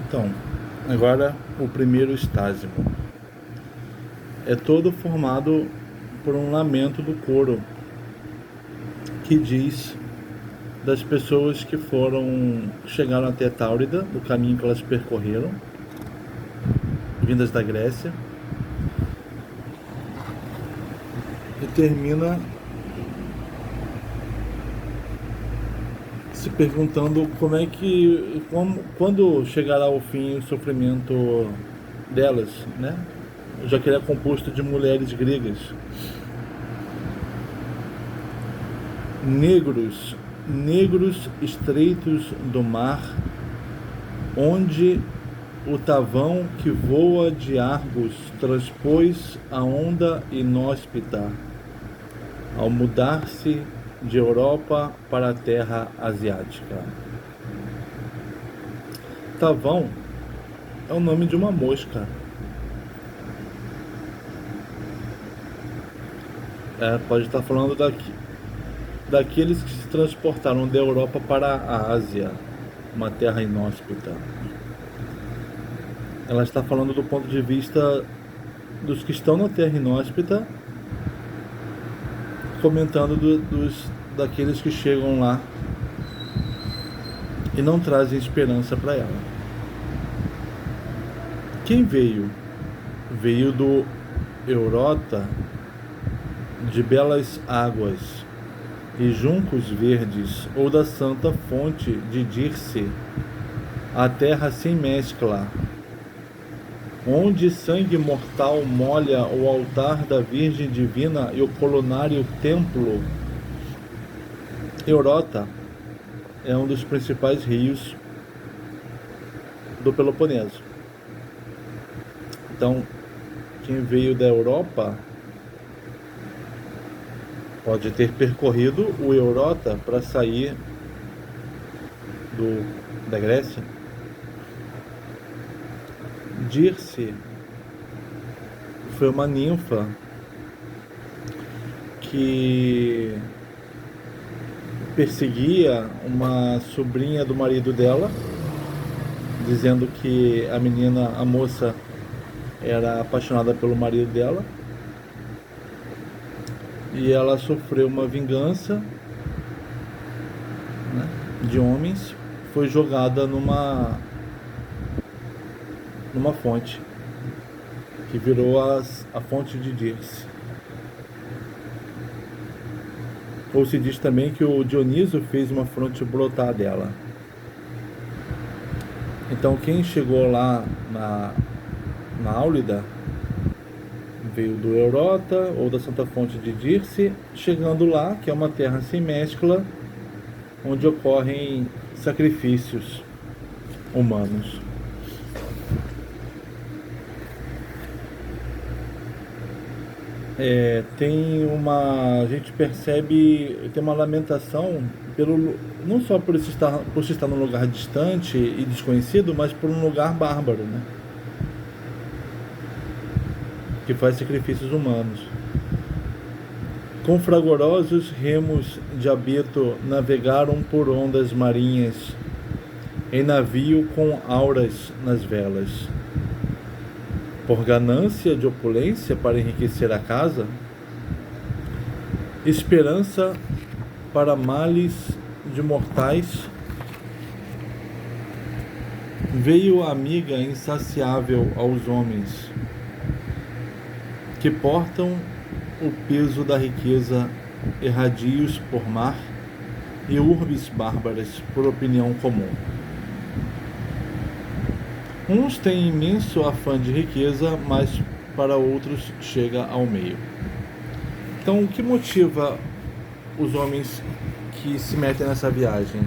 Então, agora o primeiro estágio é todo formado por um lamento do coro que diz das pessoas que chegaram até Táurida, do caminho que elas percorreram, vindas da Grécia, e termina se perguntando quando chegará ao fim o sofrimento delas, né? Já que ele é composto de mulheres gregas, negros estreitos do mar, onde o tavão que voa de Argos transpôs a onda inóspita ao mudar-se de Europa para a terra asiática. Tavão é o nome de uma mosca. Pode estar falando daqueles que se transportaram da Europa para a Ásia, uma terra inóspita. Ela está falando do ponto de vista dos que estão na terra inóspita, comentando daqueles que chegam lá e não trazem esperança para ela. Quem veio? Veio do Eurota, de belas águas e juncos verdes, ou da santa fonte de Dirce, a terra sem mescla, onde sangue mortal molha o altar da Virgem Divina e o coronário templo. Eurota é um dos principais rios do Peloponeso. Então, quem veio da Europa pode ter percorrido o Eurota para sair da Grécia. Dirce foi uma ninfa que perseguia uma sobrinha do marido dela, dizendo que a moça, era apaixonada pelo marido dela, e ela sofreu uma vingança, né, de homens, foi jogada numa fonte que virou a fonte de Dirce. Ou se diz também que o Dioniso fez uma fonte brotar dela. Então quem chegou lá na Áulida veio do Eurota ou da Santa Fonte de Dirce, chegando lá, que é uma terra sem mescla, onde ocorrem sacrifícios humanos. A gente percebe, tem uma lamentação não só por se estar num lugar distante e desconhecido, mas por um lugar bárbaro, né? Que faz sacrifícios humanos. Com fragorosos remos de abeto navegaram por ondas marinhas, em navio com auras nas velas. Por ganância de opulência para enriquecer a casa, esperança para males de mortais, veio a amiga insaciável aos homens, que portam o peso da riqueza, erradios por mar e urbes bárbaras por opinião comum. Uns têm imenso afã de riqueza, mas para outros chega ao meio. Então, o que motiva os homens que se metem nessa viagem?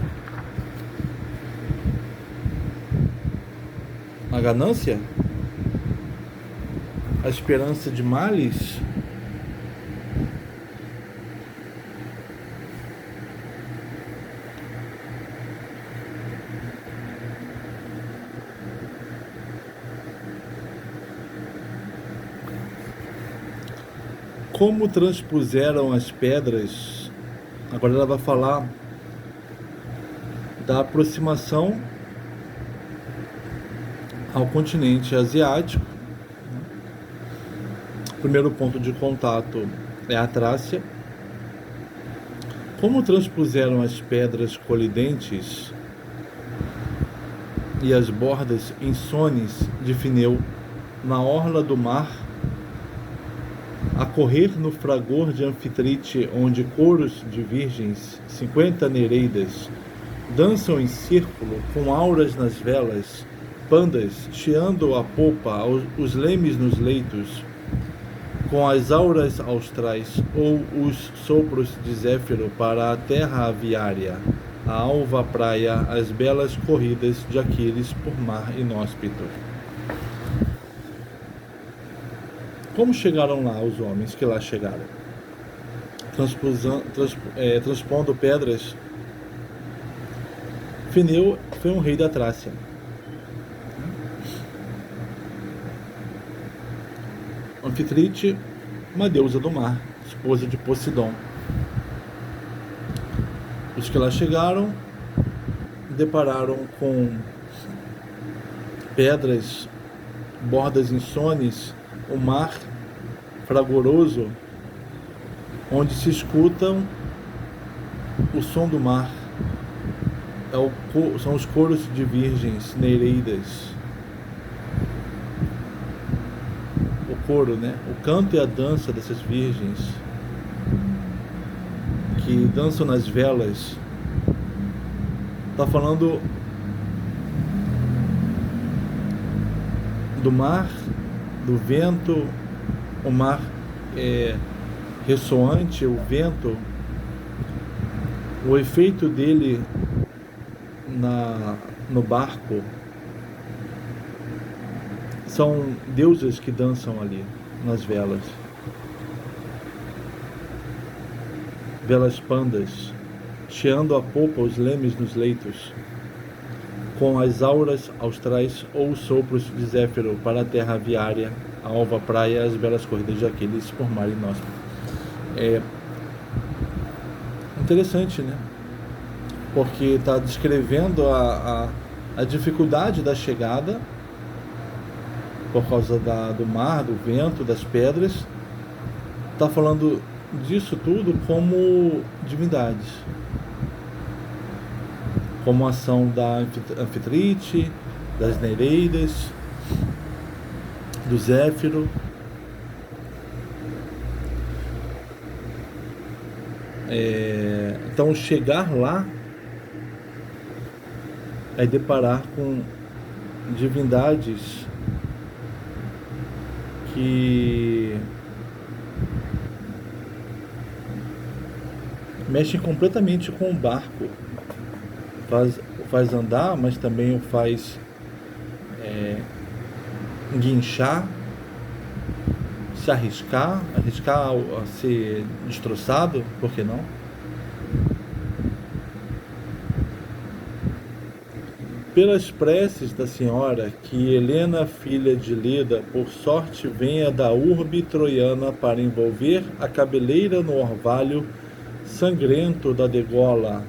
A ganância? A esperança de males? Como transpuseram as pedras. Agora ela vai falar da aproximação ao continente asiático. O primeiro ponto de contato é a Trácia. Como transpuseram as pedras colidentes e as bordas insones de Fineu na orla do mar, a correr no fragor de Anfitrite, onde coros de virgens, 50 nereidas, dançam em círculo com auras nas velas, pandas chiando a popa, os lemes nos leitos, com as auras austrais ou os sopros de Zéfiro para a terra aviária, a alva praia, as belas corridas de Aquiles por mar inóspito. Como chegaram lá os homens que lá chegaram? Transpondo pedras. Fineu foi um rei da Trácia. Anfitrite, uma deusa do mar, esposa de Poseidon. Os que lá chegaram depararam com pedras, bordas insones, o mar fragoroso, onde se escutam o som do mar. São os coros de virgens, nereidas. O coro, né? O canto e a dança dessas virgens que dançam nas velas. Está falando do mar, do vento, o mar ressoante, o vento, o efeito dele no barco. São deusas que dançam ali nas velas. Velas pandas, cheando a popa os lemes nos leitos, com as auras austrais ou os sopros de Zéfiro para a terra aviária, a alva praia, as belas corridas de Aquiles por mar inóspito. É interessante, né? Porque está descrevendo a dificuldade da chegada por causa do mar, do vento, das pedras. Está falando disso tudo como divindades, como ação da Anfitrite, das Nereidas, do Zéfiro. Então chegar lá é deparar com divindades que mexem completamente com o barco, faz andar, mas também o faz guinchar, se arriscar a ser destroçado, por que não? Pelas preces da senhora, que Helena, filha de Leda, por sorte venha da urbe troiana para envolver a cabeleira no orvalho sangrento da degola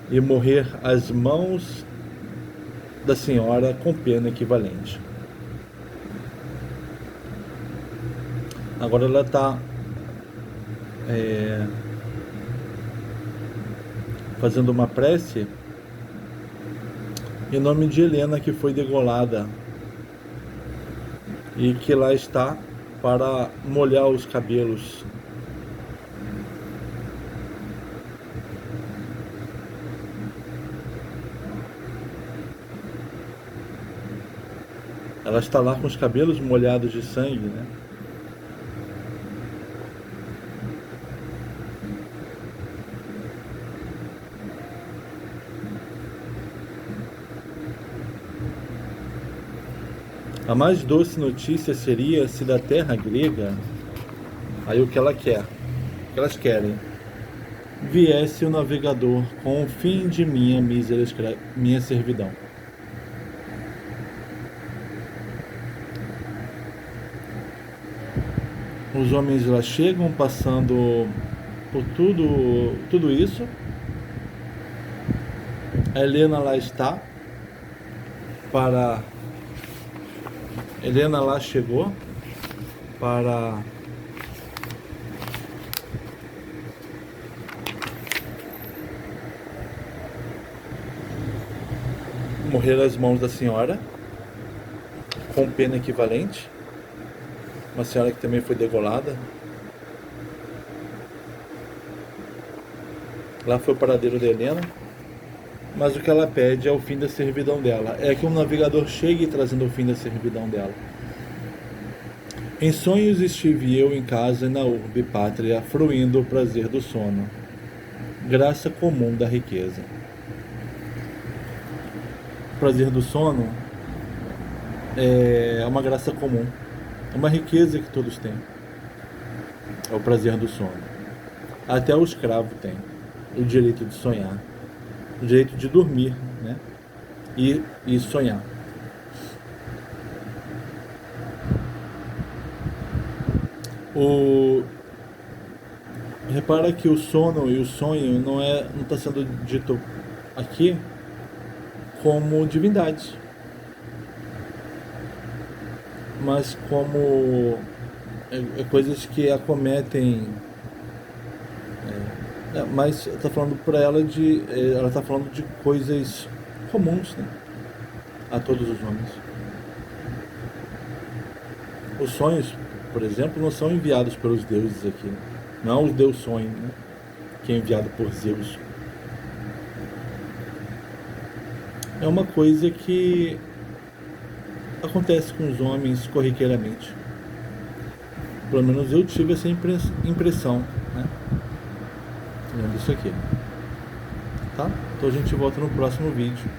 e morrer às mãos da senhora com pena equivalente. Agora ela está fazendo uma prece em nome de Helena, que foi degolada e que lá está para molhar os cabelos. Ela está lá com os cabelos molhados de sangue, né? A mais doce notícia seria se da terra grega, aí o que ela quer, o que elas querem, viesse o navegador com o fim de minha mísera minha servidão. Os homens lá chegam passando por tudo isso. A Helena lá está para Helena lá chegou para morrer às mãos da senhora, com pena equivalente. Uma senhora que também foi degolada. Lá foi o paradeiro da Helena. Mas o que ela pede é o fim da servidão dela. É que um navegador chegue trazendo o fim da servidão dela. Em sonhos estive eu em casa na urbe pátria, fruindo o prazer do sono, graça comum da riqueza. O prazer do sono é uma graça comum, é uma riqueza que todos têm. É o prazer do sono. Até o escravo tem o direito de sonhar, o direito de dormir, né? E sonhar. Repara que o sono e o sonho não está sendo dito aqui como divindades, mas como coisas que acometem. Mas está falando para ela ela está falando de coisas comuns, né, a todos os homens. Os sonhos, por exemplo, não são enviados pelos deuses aqui. Não é o deus sonho, né, que é enviado por Zeus. É uma coisa que acontece com os homens corriqueiramente. Pelo menos eu tive essa impressão, né, lendo isso aqui. Tá? Então a gente volta no próximo vídeo.